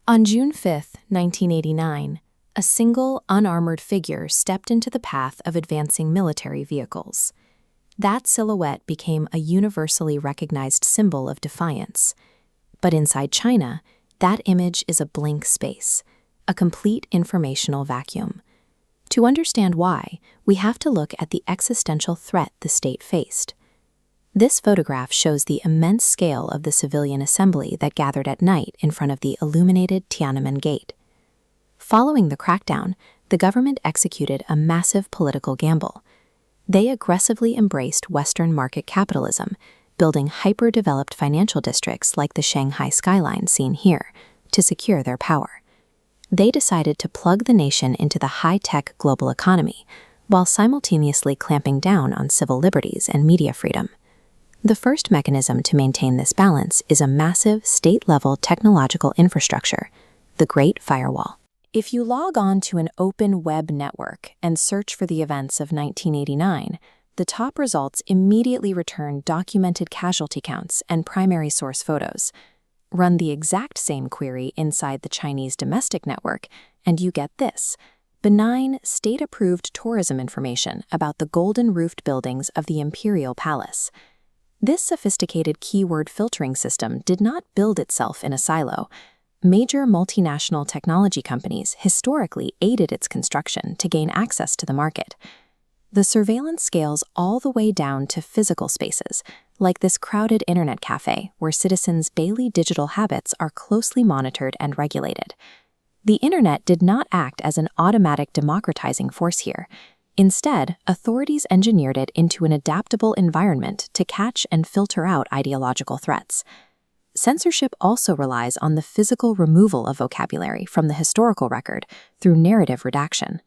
On June 5, 1989, a single, unarmored figure stepped into the path of advancing military vehicles. That silhouette became a universally recognized symbol of defiance. But inside China, that image is a blank space, a complete informational vacuum. To understand why, we have to look at the existential threat the state faced. This photograph shows the immense scale of the civilian assembly that gathered at night in front of the illuminated Tiananmen Gate. Following the crackdown, the government executed a massive political gamble. They aggressively embraced Western market capitalism, building hyper-developed financial districts like the Shanghai skyline seen here, to secure their power. They decided to plug the nation into the high-tech global economy, while simultaneously clamping down on civil liberties and media freedom. The first mechanism to maintain this balance is a massive state-level technological infrastructure, the Great Firewall. If you log on to an open web network and search for the events of 1989, the top results immediately return documented casualty counts and primary source photos. Run the exact same query inside the Chinese domestic network, and you get this: benign, state-approved tourism information about the golden-roofed buildings of the Imperial Palace. This sophisticated keyword filtering system did not build itself in a silo. Major multinational technology companies historically aided its construction to gain access to the market. The surveillance scales all the way down to physical spaces, like this crowded internet cafe where citizens' daily digital habits are closely monitored and regulated. The internet did not act as an automatic democratizing force here. Instead, authorities engineered it into an adaptable environment to catch and filter out ideological threats. Censorship also relies on the physical removal of vocabulary from the historical record through narrative redaction.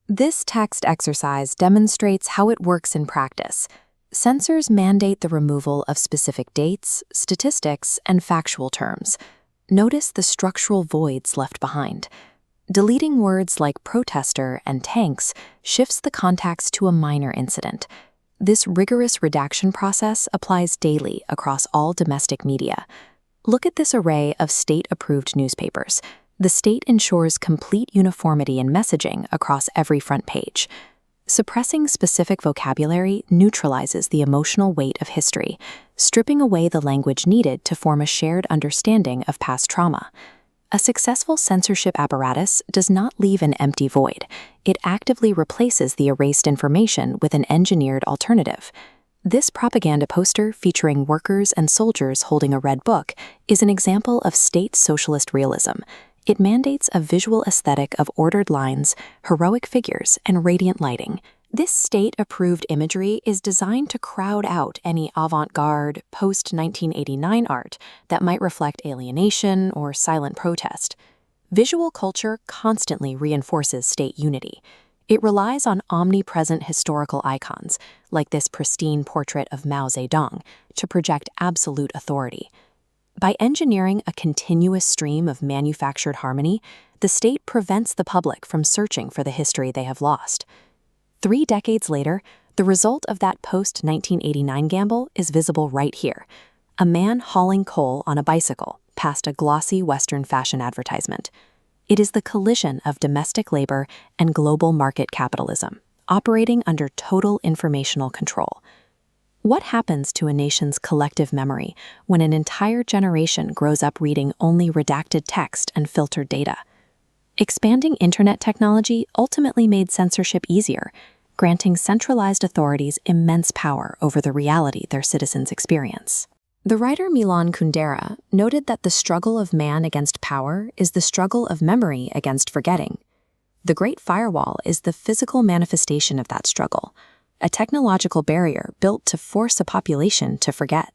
This text exercise demonstrates how it works in practice. Censors mandate the removal of specific dates, statistics, and factual terms. Notice the structural voids left behind. Deleting words like protester and tanks shifts the context to a minor incident. This rigorous redaction process applies daily across all domestic media. Look at this array of state-approved newspapers. The state ensures complete uniformity in messaging across every front page. Suppressing specific vocabulary neutralizes the emotional weight of history, stripping away the language needed to form a shared understanding of past trauma. A successful censorship apparatus does not leave an empty void. It actively replaces the erased information with an engineered alternative. This propaganda poster featuring workers and soldiers holding a red book is an example of state socialist realism. It mandates a visual aesthetic of ordered lines, heroic figures, and radiant lighting. This state-approved imagery is designed to crowd out any avant-garde, post-1989 art that might reflect alienation or silent protest. Visual culture constantly reinforces state unity. It relies on omnipresent historical icons, like this pristine portrait of Mao Zedong, to project absolute authority. By engineering a continuous stream of manufactured harmony, the state prevents the public from searching for the history they have lost. 3 decades later, the result of that post-1989 gamble is visible right here: a man hauling coal on a bicycle past a glossy Western fashion advertisement. It is the collision of domestic labor and global market capitalism, operating under total informational control. What happens to a nation's collective memory when an entire generation grows up reading only redacted text and filtered data? Expanding internet technology ultimately made censorship easier, granting centralized authorities immense power over the reality their citizens experience. The writer Milan Kundera noted that the struggle of man against power is the struggle of memory against forgetting. The Great Firewall is the physical manifestation of that struggle, a technological barrier built to force a population to forget.